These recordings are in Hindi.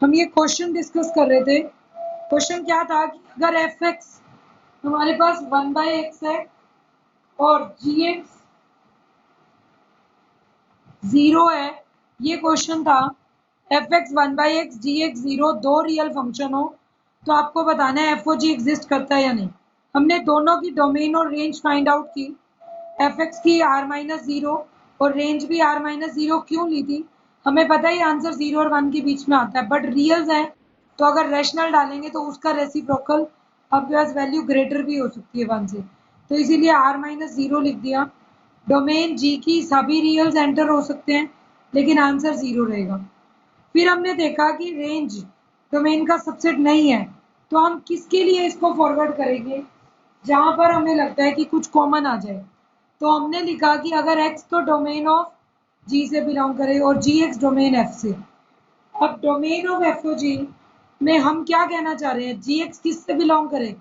हम ये क्वेश्चन डिस्कस कर रहे थे। क्वेश्चन क्या था कि अगर एफ एक्स हमारे पास 1/x है और जी एक्स 0 है, ये क्वेश्चन था। एफ एक्स 1/x जी एक्स 0 दो रियल फंक्शन हो तो आपको बताना है एफ ओ जी एग्जिस्ट करता है या नहीं। हमने दोनों की डोमेन और रेंज फाइंड आउट की। एफ एक्स की r-0 और रेंज भी r-0 क्यों ली थी? हमें पता ही आंसर 0 और 1 के बीच में आता है, बट रियल्स है तो अगर रैशनल डालेंगे तो उसका रेसिप्रोकल आपके पास वैल्यू ग्रेटर भी हो सकती है 1 से, तो इसीलिए r-0 लिख दिया। डोमेन जी की सभी रियल्स एंटर हो सकते हैं लेकिन आंसर 0 रहेगा। फिर हमने देखा कि रेंज डोमेन का सबसेट नहीं है, तो हम किसके लिए इसको फॉरवर्ड करेंगे जहां पर हमें लगता है कि कुछ कॉमन आ जाए। तो हमने लिखा कि अगर x तो डोमेन ऑफ जी से बिलोंग करे और जी एक्स डोमेन एफ से। अब डोमेन ऑफ एफ ओ जी में हम क्या कहना चाह रहे हैं, जी एक्स किस से बिलोंग करे,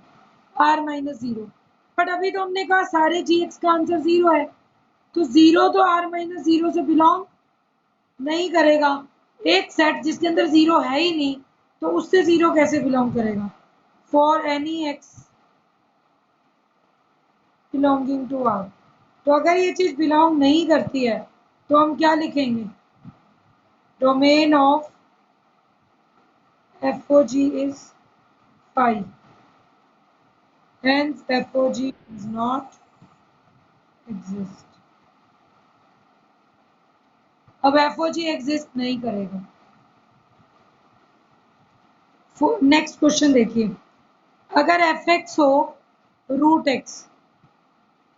r-0। बट अभी तो हमने कहा सारे जी एक्स का आंसर 0 है, तो 0 तो r-0 से बिलोंग नहीं करेगा। एक सेट जिसके अंदर 0 है ही नहीं तो उससे 0 कैसे बिलोंग करेगा। For any x belonging to R, तो अगर ये चीज बिलोंग नहीं करती है तो हम क्या लिखेंगे, domain of f o g is 5, hence f o g does not exist। अब एफ ओ जी एग्जिस्ट नहीं करेगा। नेक्स्ट क्वेश्चन देखिए, अगर एफ एक्स हो रूट एक्स,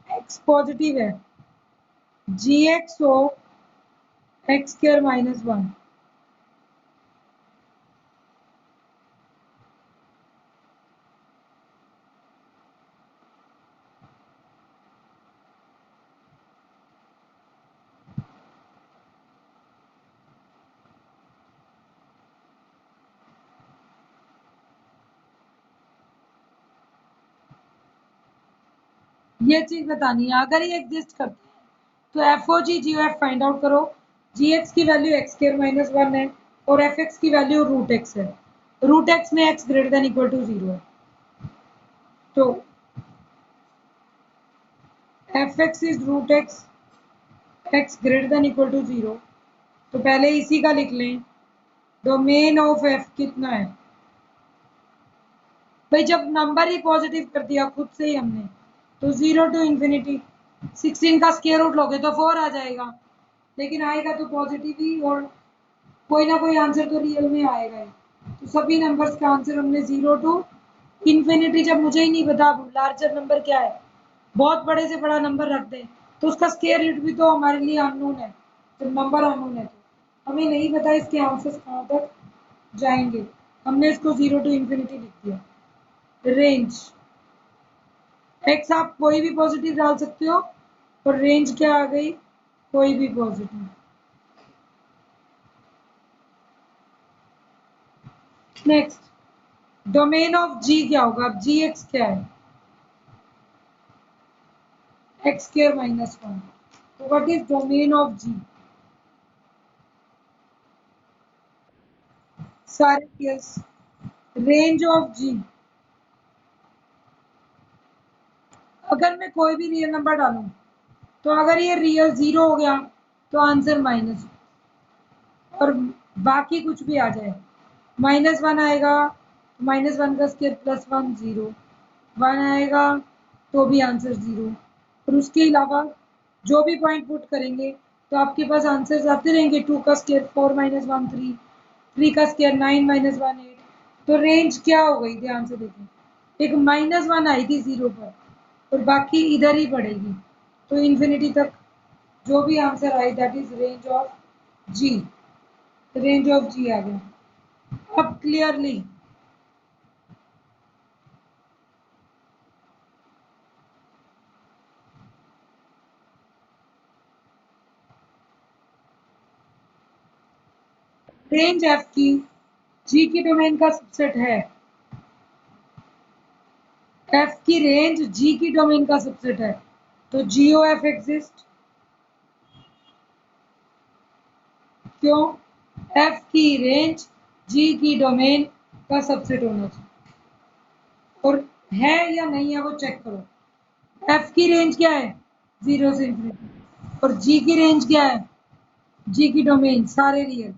एक्स पॉजिटिव है, जी एक्स हो एक्स स्क्र -1, ये चीज बतानी है। अगर ये एग्जिस्ट करते हैं तो f o g g f find out करो। जी एक्स की वैल्यू एक्स स्क्र -1 है और एफ एक्स की वैल्यू रूट एक्स है। रूट एक्स में x greater than equal to 0 है, तो f x is root x, x greater than equal to 0। तो पहले इसी का लिख लें। डोमेन ऑफ एफ कितना है भाई, जब नंबर ही पॉजिटिव कर दिया खुद से ही हमने, तो 0 टू इंफिनिटी 16 का स्क्वायर रूट लोगे तो 4 आ जाएगा, लेकिन आएगा तो पॉजिटिव ही, और कोई ना कोई आंसर तो रियल में आएगा ही। तो सभी नंबर्स का आंसर हमने 0 टू इंफिनिटी, जब मुझे ही नहीं पता लार्जर नंबर क्या है, बहुत बड़े से बड़ा नंबर रख दें तो उसका स्क्वायर रूट भी तो हमारे लिए अननोन है। जब नंबर अननोन है तो हमें नहीं पता इसके आंसर्स कहाँ तक जाएंगे, हमने इसको 0 टू इंफिनिटी लिख दिया। रेंज एक्स आप कोई भी पॉजिटिव डाल सकते हो और रेंज क्या आ गई, कोई भी positive. Next domain of g क्या होगा, अब जी एक्स क्या है, एक्स स्क्र -1, तो व्हाट इज डोमेन ऑफ जी, सारे यस। रेंज ऑफ जी, अगर मैं कोई भी रियल नंबर डालूं तो अगर ये रियल 0 हो गया तो आंसर माइनस, और बाकी कुछ भी आ जाए -1 आएगा तो -1 का स्क्वायर +1 0, 1 आएगा तो भी आंसर 0, और उसके अलावा जो भी पॉइंट पुट करेंगे तो आपके पास आंसर्स आते रहेंगे। 2 का स्क्वायर 4 -1 3, 3 का स्क्वायर 9 -1 8। तो रेंज क्या हो गई, ध्यान से देखें, एक -1 आई थी 0 पर और बाकी इधर ही पड़ेगी, तो इन्फिनिटी तक जो भी आंसर आए that is range of g. Range of g आ गया अब क्लियरली। रेंज एफ की जी की डोमेन का सबसेट है, एफ की रेंज जी की डोमेन का सबसेट है, तो जी ओ एफ एग्जिस्ट। क्यों, एफ की रेंज जी की डोमेन का सबसेट होना चाहिए, और है या नहीं है वो चेक करो। एफ की रेंज क्या है, 0 से इंफिनिटी, और जी की रेंज क्या है, जी की डोमेन सारे रियल।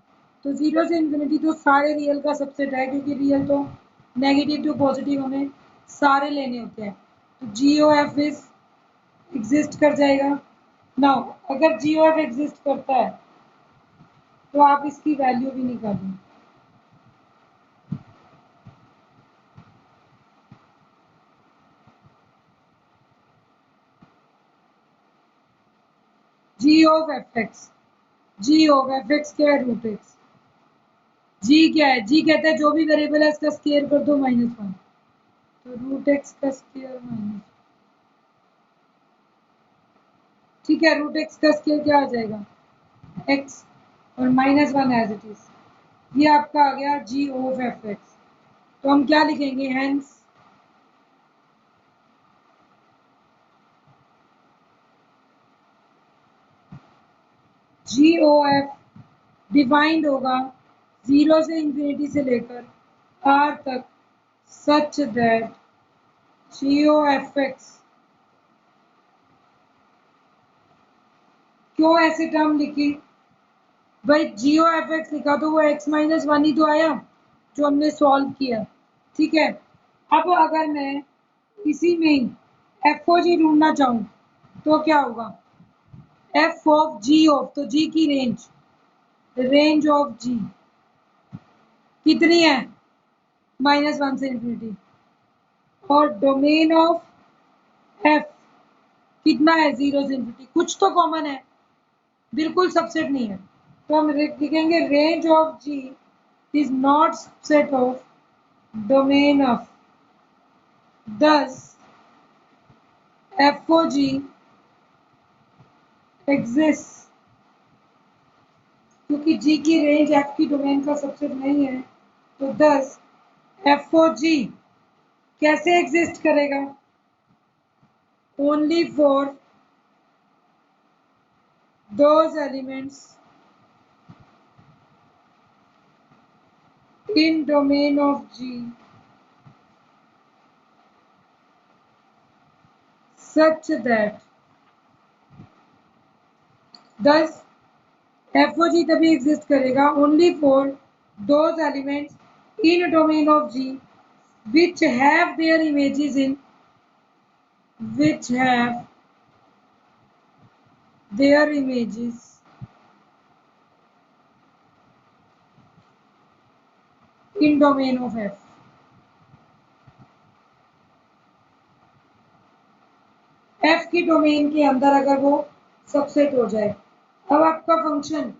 तो 0 से इंफिनिटी तो सारे रियल का सबसेट है, क्योंकि रियल तो नेगेटिव टू पॉजिटिव हमें सारे लेने होते हैं। तो जी ओ एफ इज एग्जिस्ट कर जाएगा। नाउ अगर जी ओ एफ एग्जिस्ट करता है तो आप इसकी वैल्यू भी निकालें। G of f x, g of f x क्या है, रूट एक्स। जी क्या है, जी कहता है जो भी वेरिएबल है इसका स्केयर कर दो -1, तो रूट एक्स का स्केयर माइनस, ठीक है, रूट एक्स का स्केयर क्या आ जाएगा, एक्स, और -1 एज इट इज। ये आपका आ गया जी ऑफ एफ एक्स। तो हम क्या लिखेंगे, hence g o f defined होगा 0 से इंफिनिटी से लेकर आर तक, such that g o f x, क्यों ऐसे टर्म लिखी भाई, जीओ एफ एक्स लिखा तो वो x-1 ही तो आया जो हमने सॉल्व किया, ठीक है। अब अगर मैं इसी में ही एफ ओ जी ढूंढना चाहूँ तो क्या होगा, एफ ऑफ जी ऑफ, तो जी की रेंज, रेंज ऑफ जी कितनी है, -1 से इंफिनिटी, और डोमेन ऑफ एफ कितना है, 0 से इंफिनिटी। कुछ तो कॉमन है, बिल्कुल सबसेट नहीं है, तो हम लिखेंगे range of g is not subset of domain of, thus FOG exists, क्योंकि G की रेंज F की डोमेन का सबसेट नहीं है, तो thus FOG कैसे एग्जिस्ट करेगा, only for those elements in domain of G such that, thus FOG तभी एग्जिस्ट करेगा only for those elements in domain of G which have their images in, which have their images in domain of F। F की डोमेन के अंदर अगर वो सबसेट हो जाए। अब आपका फंक्शन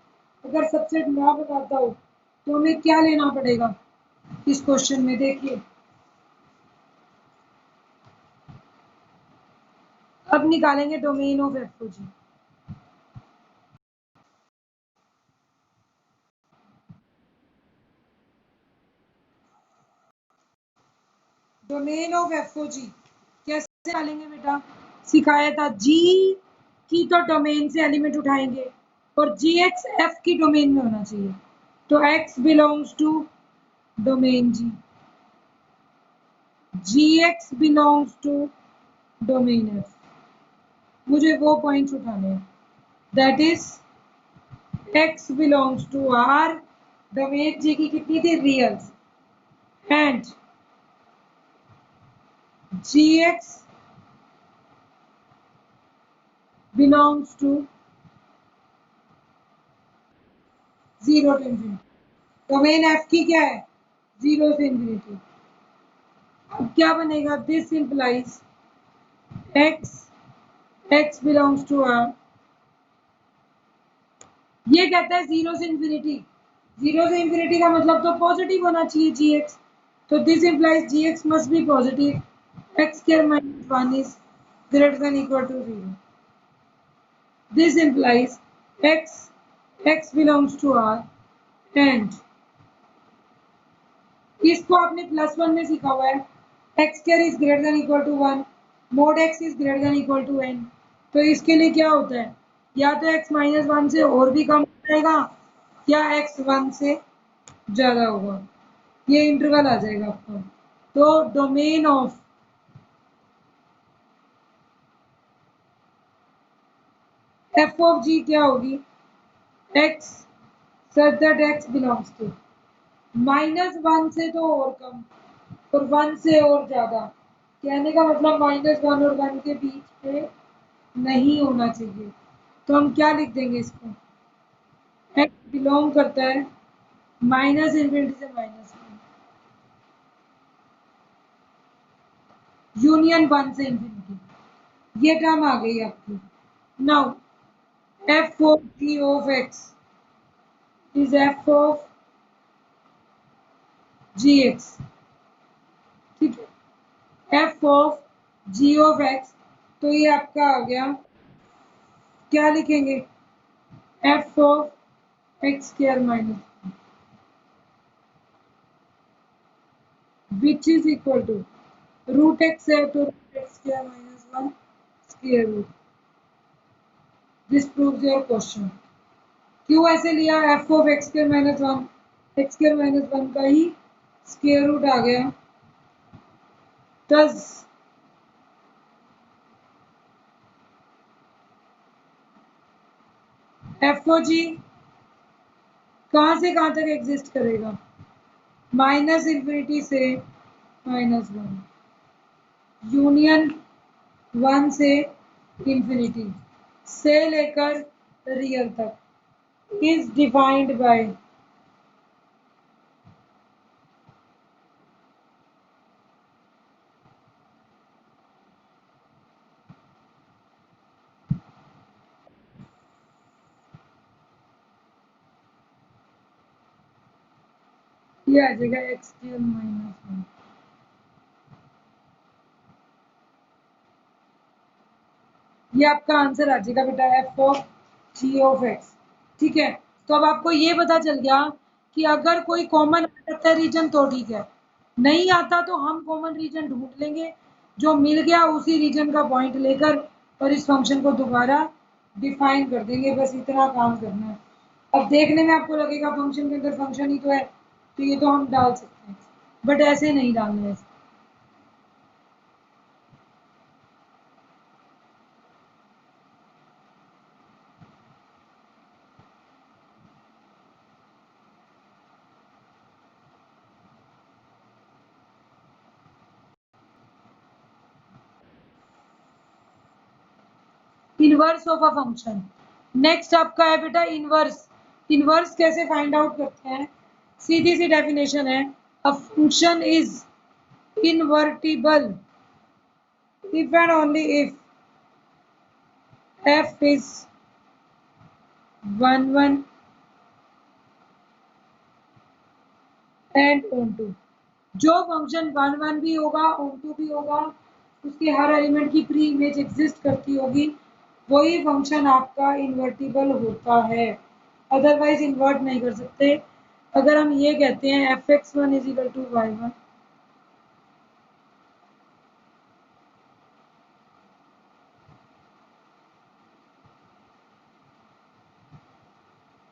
अगर सबसेट ना बताता हो तो हमें क्या लेना पड़ेगा इस क्वेश्चन में, देखिए अब निकालेंगे डोमेन ऑफ एफ को जी। डोमेन ऑफ एफ को जी कैसे निकालेंगे बेटा, सिखाया था, जी की तो डोमेन से एलिमेंट उठाएंगे और जी एक्स एफ की डोमेन में होना चाहिए, तो x belongs to domain g, g x belongs to domain f. मुझे वो पॉइंट्स उठाने हैं, that is x belongs to R, domain g की कितनी थी, reals, and gx belongs to 0 to infinity। Domain f की क्या है, 0 से इंफिनिटी। अब क्या बनेगा, this implies x belongs to R, ये कहता है 0 से इंफिनिटी, 0 से इंफिनिटी का मतलब तो पॉजिटिव होना चाहिए gx, तो this implies gx must be positive, x square minus 1 is greater than equal to 0। This implies x belongs to R and इसको आपने +1 में सीखा हुआ है, x square is greater than equal to 1, mod x is greater than equal to n। तो इसके लिए क्या होता है, या तो x -1 से और भी कम हो जाएगा या x 1 से ज्यादा होगा, ये इंटरवल आ जाएगा आपका। तो domain of f of g क्या होगी? X such that x belongs to -1 से तो और कम और 1 से और ज्यादा। कहने का मतलब -1 और 1 के बीच में नहीं होना चाहिए। तो हम क्या लिख देंगे इसको? एक्स बिलोंग करता है -∞ से -1, यूनियन 1 से इंफिनिटी। ये टर्म आ गई आपकी। Now f of g of x is f of g x. ठीक है, f of g of x, तो ये आपका आ गया। क्या लिखेंगे? F of x square minus which is equal to root x है तो root x square -1 square root. This proves your question. क्यों ऐसे लिया? F of x square -1, x square -1 का ही स्क्वायर रूट आ गया। दस एफ ओ जी कहाँ से कहाँ तक एग्जिस्ट करेगा? -∞ से -1, यूनियन 1 से इंफिनिटी से लेकर रियल तक इज डिफाइंड बाय। ये आ जाएगा एक्स स्क्वायर -1। ये आपका आंसर आ जाएगा बेटा, f of g of x. ठीक है, तो अब आपको ये पता चल गया कि अगर कोई कॉमन आ जाता है रीजन तो ठीक है, नहीं आता तो हम कॉमन रीजन ढूंढ लेंगे। जो मिल गया उसी रीजन का पॉइंट लेकर और इस फंक्शन को दोबारा डिफाइन कर देंगे। बस इतना काम करना है। अब देखने में आपको लगेगा फंक्शन के अंदर फंक्शन ही तो है, तो ये तो हम डाल सकते हैं, बट ऐसे नहीं डालना है। Inverse of a function. Next आपका है बेटा इनवर्स। इनवर्स कैसे फाइंड आउट करते हैं? सीधी सी डेफिनेशन है, a function is invertible if and only if f is 1 1 and onto। जो फंक्शन 1 1 भी होगा onto भी होगा, उसके हर एलिमेंट की प्री इमेज एग्जिस्ट करती होगी, वही फंक्शन आपका इन्वर्टिबल होता है। अदरवाइज इन्वर्ट नहीं कर सकते। अगर हम ये कहते हैं fx1 is equal to y1,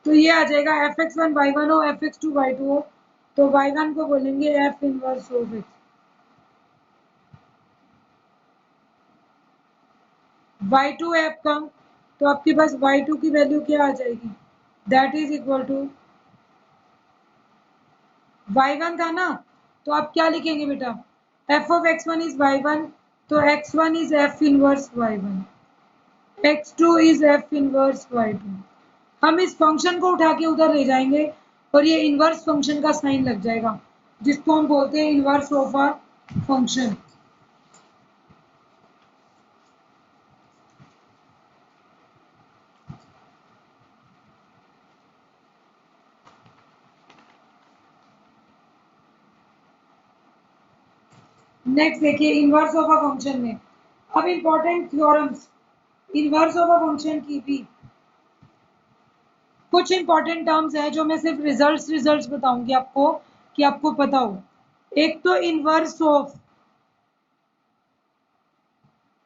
तो ये आ जाएगा fx1 y1 हो fx2 y2 हो, तो y1 को बोलेंगे f inverse of x। y2 है आपका, तो आपके पास y2 की वैल्यू क्या आ जाएगी? That is equal to y1 था ना, तो आप क्या लिखेंगे बेटा? f of x1 is y1, तो x1 is f inverse y1, x2 is f inverse y2। हम इस फंक्शन को उठा के उधर ले जाएंगे और ये इनवर्स फंक्शन का साइन लग जाएगा, जिसको हम बोलते हैं inverse of a function. Next देखिए इनवर्स ऑफ अ फंक्शन में अब important theorems inverse of a function की भी कुछ इंपॉर्टेंट टर्म्स हैं जो मैं सिर्फ रिजल्ट्स बताऊंगी आपको कि आपको पता हो। एक तो इनवर्स ऑफ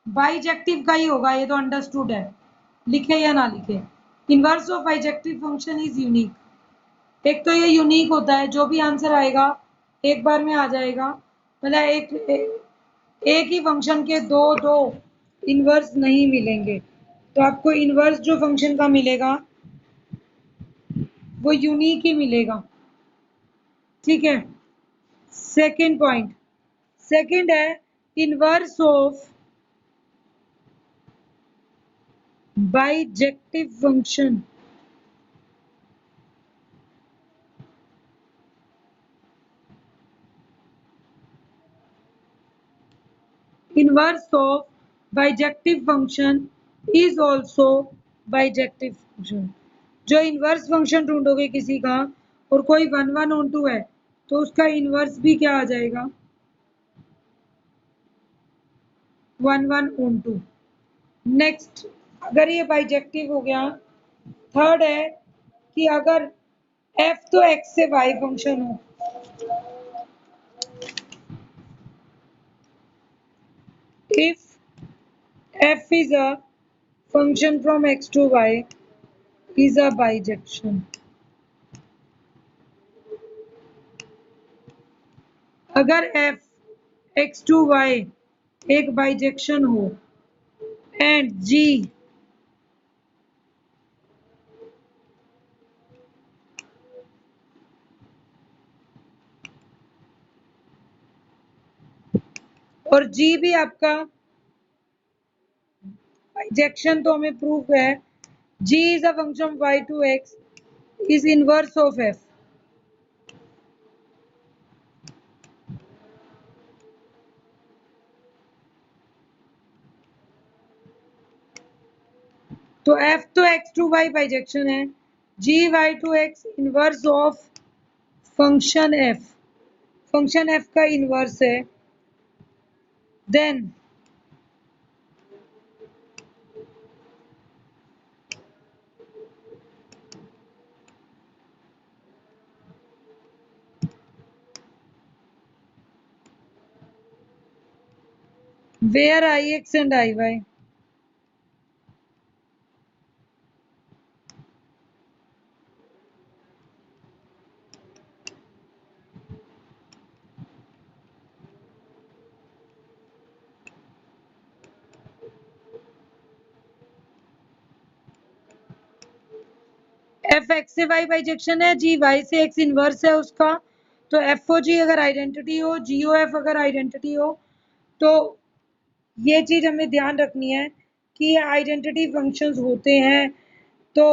बाइजेक्टिव का ही होगा, ये तो अंडरस्टूड है, लिखे या ना लिखे। Inverse of bijective function is unique. एक तो ये यूनिक होता है, जो भी आंसर आएगा एक बार में आ जाएगा, मतलब एक ही फंक्शन के दो दो इनवर्स नहीं मिलेंगे। तो आपको इनवर्स जो फंक्शन का मिलेगा वो यूनिक ही मिलेगा। ठीक है। सेकंड पॉइंट, सेकंड है inverse of bijective function. Inverse of bijective function is also bijective function। जो इनवर्स फंक्शन ढूंढोगे किसी का और कोई 1 1 है तो उसका इनवर्स भी क्या आ जाएगा, 1 1। नेक्स्ट, अगर ये बाइजेक्टिव हो गया। थर्ड है कि अगर f तो x से y फंक्शन हो, if f is a function from x to y is a bijection। अगर f x to y एक बाइजेक्शन हो एंड g और g भी आपका बाइजेक्शन, तो हमें प्रूफ है g is a function y to x is inverse of f। तो f तो x to y बाइजेक्शन है, g y to x inverse of function f, function f का इनवर्स है। Then where ix and iy। F x से वाई बाइजेक्शन है, जी वाई से एक्स इनवर्स है उसका। तो एफ ओ जी अगर आइडेंटिटी हो, जी ओ एफ अगर आइडेंटिटी हो, तो ये चीज हमें ध्यान रखनी है कि ये आइडेंटिटी फंक्शंस होते हैं। तो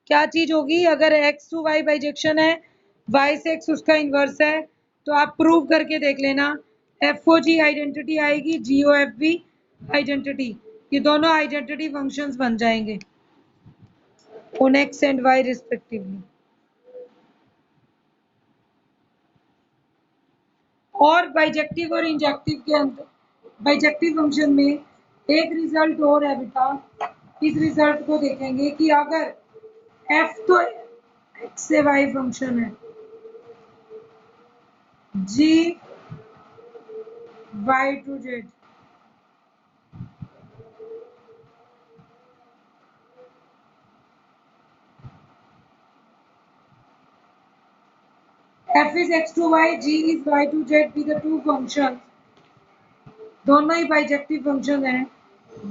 क्या चीज होगी, अगर एक्स टू वाई बाइजेक्शन है, वाई से एक्स उसका इनवर्स है, तो आप प्रूव करके देख लेना, एफ ओ जी आइडेंटिटी आएगी, जी ओ एफ भी आइडेंटिटी, ये दोनों आइडेंटिटी फंक्शंस बन जाएंगे on x and y respectively. और बाइजेक्टिव और इंजेक्टिव के अंदर, बाइजेक्टिव फंक्शन में एक रिजल्ट और है बेटा, इस रिजल्ट को देखेंगे कि अगर f तो x से y फंक्शन है, g y to z, f is x to y, g is y to z be the two functions, दोनों ही बाइजेक्टिव फंक्शन है,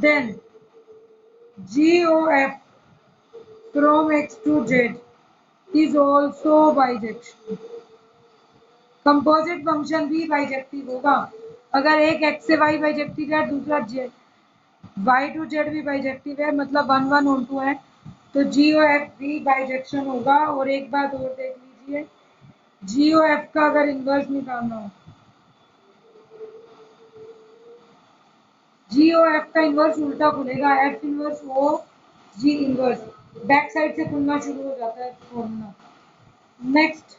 then g o f from x to z is also bijection। Composite function भी बाइजेक्टिव होगा, अगर एक x से y बाइजेक्टिव है, दूसरा y टू z भी बाइजेक्टिव है, मतलब 1 1 है, तो जी ओ एफ भी बाइजेक्शन होगा। और एक बात और देख लीजिए, जी ओ एफ का अगर इनवर्स निकालना हो, जी ओ एफ का इनवर्स उल्टा खुलेगा, एफ इनवर्स ओ जी इनवर्स, बैक साइड से खुलना शुरू हो जाता है formula. Next,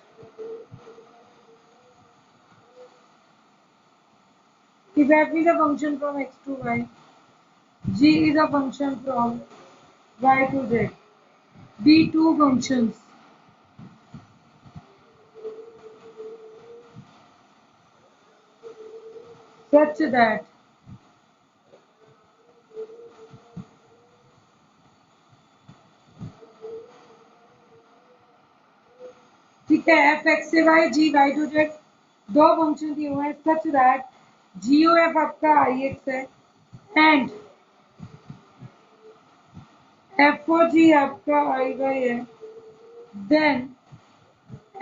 if f is a function from x to y, g is a function from y to z, be two functions such that f x से y g y to z दो फंक्शन दिए हुए हैं such that g o f आपका आई एक्स है एंड एफ ओ जी आपका आई वाई है, then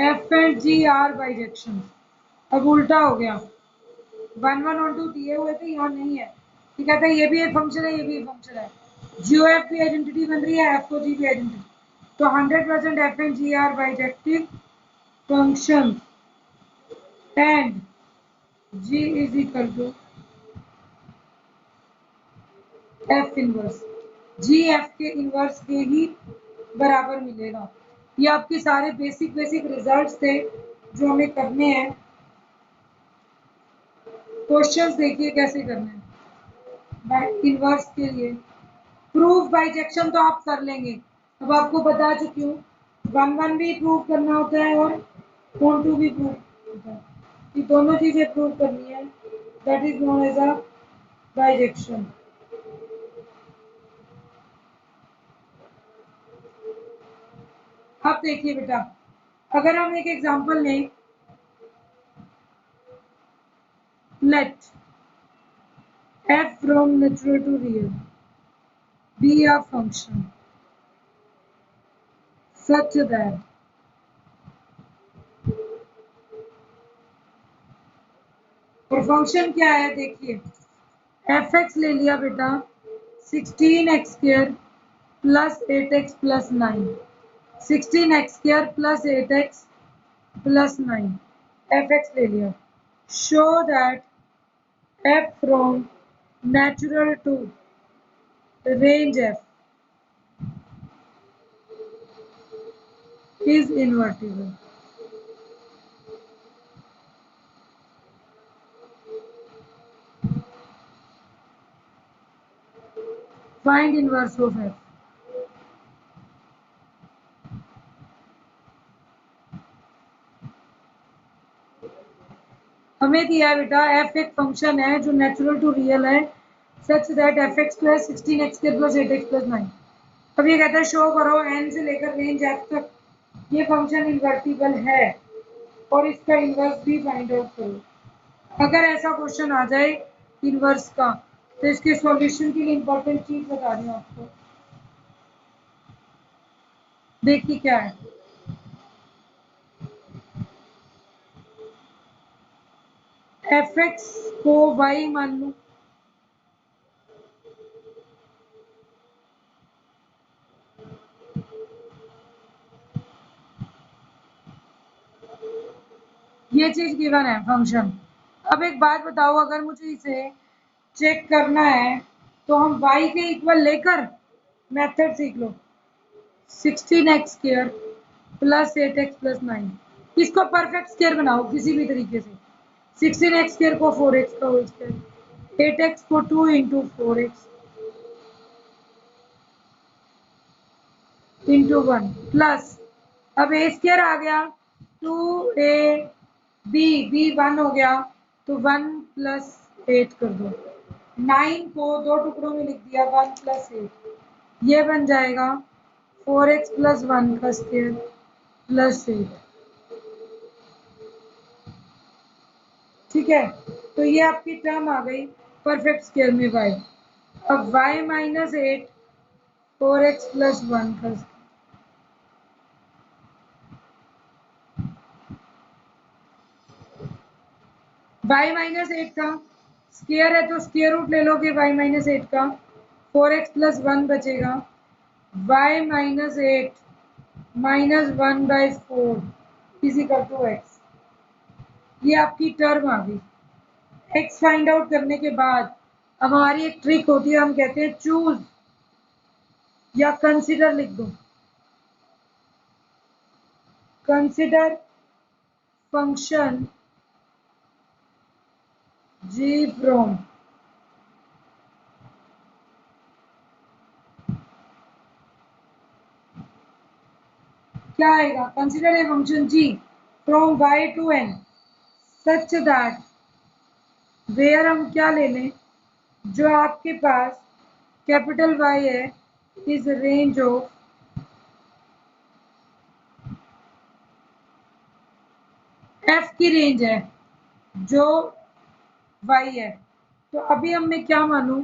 f and g are bijection. अब उल्टा हो गया, 1 1 और 2 दिए हुए थे, यहाँ नहीं है। ठीक है, ये भी एक फंक्शन है, ये भी एक फंक्शन है। जीओ एफ की आइडेंटिटी बन रही है, एफ ओ जी की आइडेंटिटी। तो 100% f and g are bijective function and g is equal to f inverse. G f के इनवर्स के ही बराबर मिलेगा। ये आपके सारे बेसिक रिजल्ट्स थे जो हमें करने हैं। क्वेश्चंस देखिए कैसे करने हैं। बाय इनवर्स के लिए प्रूफ बाइजेक्शन तो आप कर लेंगे, अब आपको बता चुकी हूँ। 1 1 भी प्रूव करना होता है और 1 2 भी प्रूव होता है। ये दोनों चीजें प्रूव करनी है, that is known as a bijection. अब देखिए बेटा, अगर हम एक एग्जांपल लें, let f from natural to real be a function such that और फंक्शन क्या है देखिए, एफ एक्स ले लिया बेटा 16x² plus 8x plus 9, 16x² plus 8x plus 9 F x ले लिया। Show that f from natural to range f is invertible। Find inverse of f। हमें दिया है बेटा f एक फंक्शन है जो नेचुरल टू रियल है such that F x square 16x² plus 8x plus 9। अब ये कहता है शो करो n से लेकर रेंज f तक ये फंक्शन इन्वर्टिबल है और इसका इन्वर्स भी फाइंड आउट करो। अगर ऐसा क्वेश्चन आ जाए इन्वर्स का तो इसके सॉल्यूशन के लिए इंपॉर्टेंट चीज बता रही हूँ आपको। देखिए क्या है, एफ एक्स को y मान लो, ये चीज गिवन है फंक्शन। अब एक बात बताओ, अगर मुझे इसे चेक करना है तो हम y के इक्वल लेकर मेथड सीख लो, 16x² प्लस 8x प्लस 9। इसको परफेक्ट स्क्वायर बनाओ किसी भी तरीके से, 16x² को 4x का होल स्क्वायर, 8x को 2 इंटू 4x इंटू 1 प्लस, अब ए स्क्वायर आ गया 2ab, बी 1 हो गया तो 1 प्लस 8 कर दो, 9 को दो टुकड़ों में लिख दिया 1 प्लस 8, ये बन जाएगा 4x प्लस 1 का स्क्वायर प्लस 8। ठीक है, तो ये आपकी टर्म आ गई परफेक्ट स्क्वायर में y। अब y माइनस 8 4x प्लस 1 का y माइनस 8 का स्क्वायर है तो स्क्वायर रूट ले लोगे y माइनस 8 का, 4x प्लस 1 बचेगा, y minus 8 minus 1 by 4 equal to x। ये आपकी टर्म आ गई। x फाइंड आउट करने के बाद अब हमारी एक ट्रिक होती है, हम कहते हैं चूज या कंसिडर लिख दो, कंसिडर फंक्शन g फ्रॉम क्या आएगा, consider a function g from y to n such that, where हम क्या ले लें, जो आपके पास कैपिटल Y है इज रेंज ऑफ एफ की रेंज है जो वाई है। तो अभी हम मैं क्या मानूं,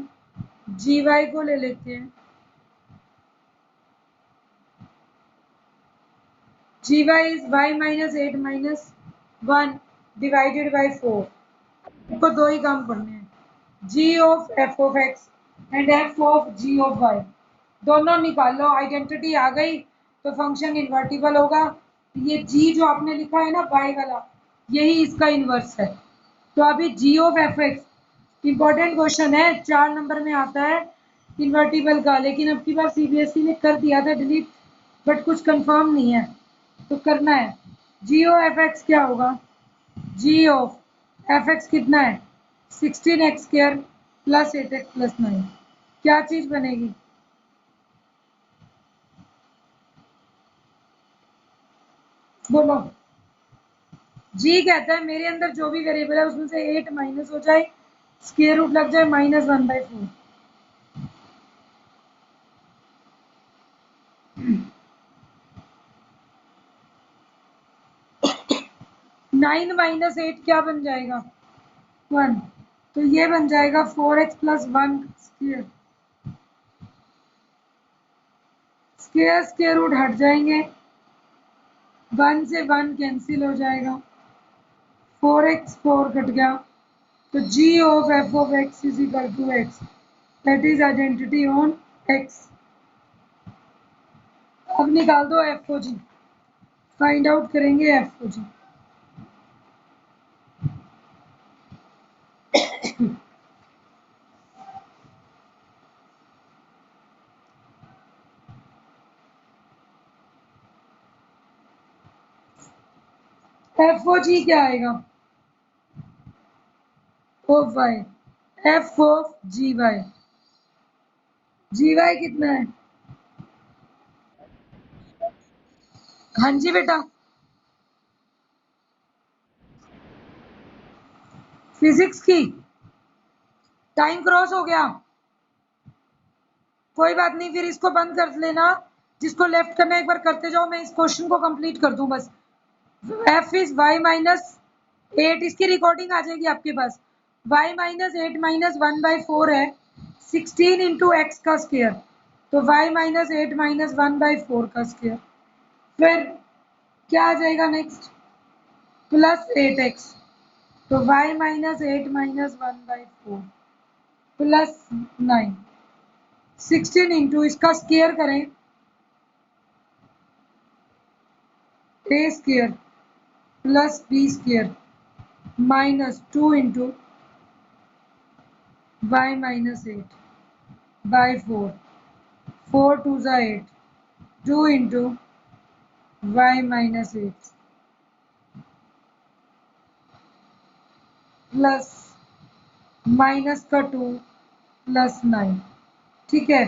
जी वाई को ले लेते हैं। G y is y minus 8 minus 1 divided by 4। आपको दो ही काम करने हैं, g of f of x and f of g of y दोनों निकाल लो। आइडेंटिटी आ गई तो फंक्शन इन्वर्टिबल होगा। ये जी जो आपने लिखा है ना वाई वाला, यही इसका इन्वर्स है। तो अभी g of f x important question है, 4 नंबर में आता है इन्वर्टिबल का, लेकिन अब की बार सीबीएसई ने कर दिया था डिलीट, बट कुछ कंफर्म नहीं है तो करना है। जी ओ एफ एक्स क्या होगा, जी ऑफ एफ एक्स कितना है 16x square plus 8x plus 9। क्या चीज बनेगी, बोलो। जी कहता है मेरे अंदर जो भी वेरिएबल है उसमें से 8 माइनस हो जाए, स्क्वायर रूट लग जाए -1/4। 9 माइनस 8 क्या बन जाएगा 1। तो ये बन जाएगा 4x plus 1 square. Square square root हट जाएंगे, 1 से 1 कैंसिल हो जाएगा, 4x 4 कट गया। तो g of f of x is equal to x, that is identity on x। अब निकाल दो f o g, find out करेंगे f o g. F o g क्या आएगा, of y, f of g y. G y कितना है, हाँ जी बेटा, फिजिक्स की टाइम क्रॉस हो गया, कोई बात नहीं, फिर इसको बंद कर लेना। जिसको लेफ्ट करना है एक बार करते जाओ, मैं इस क्वेश्चन को कंप्लीट कर दूं बस। एफ इज वाई माइनस 8, इसकी रिकॉर्डिंग आ जाएगी आपके पास। वाई माइनस 8 माइनस 1/4 है 16 इंटू एक्स का स्क्वायर। तो वाई माइनस 8 माइनस 1/4 का स्क्वायर। फिर क्या आ जाएगा नेक्स्ट, प्लस 8x। तो y minus 8 minus 1/4 plus 9। 16 into इसका स्क्वायर करें, a square plus b square minus 2 into y minus 8/4, 4 2 ज़ा 8, 2 into y minus 8 plus minus का 2 प्लस 9। ठीक है,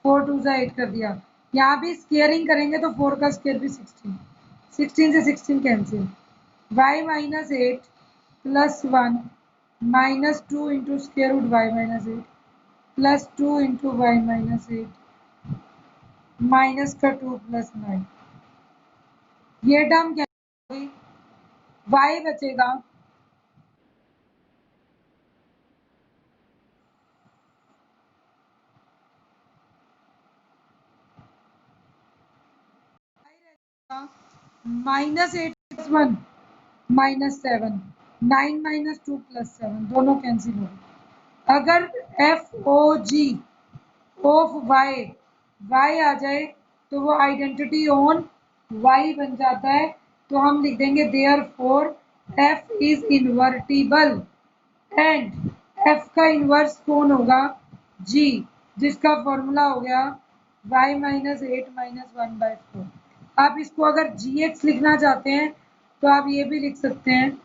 4 2 ज़ा 8 कर दिया। यहाँ भी स्क्वेयरिंग करेंगे तो 4 का स्क्वेयर भी 16, 16 से 16 cancel. Y minus 8 plus 1 minus 2 into square root y minus 8 plus 2 into y minus 8 minus का 2 प्लस 9। ये टर्म क्या होगी, वाई बचेगा -8 प्लस 1 -7, 9 माइनस 2 प्लस 7 दोनों कैंसिल हो गए। अगर f o g of y y आ जाए तो वो आइडेंटिटी ऑन वाई बन जाता है। तो हम लिख देंगे therefore F is invertible and F का इन्वर्स कौन होगा, जी, जिसका फॉर्मूला हो गया वाई माइनस 8 माइनस 1/4। आप इसको अगर जी एक्स लिखना चाहते हैं तो आप ये भी लिख सकते हैं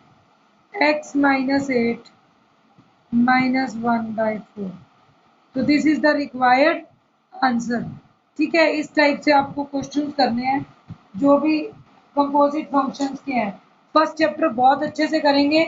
एक्स माइनस 8 माइनस 1/4। तो this is the required answer. ठीक है, इस टाइप से आपको क्वेश्चन करने हैं जो भी कंपोजिट फंक्शंस के हैं। फर्स्ट चैप्टर बहुत अच्छे से करेंगे,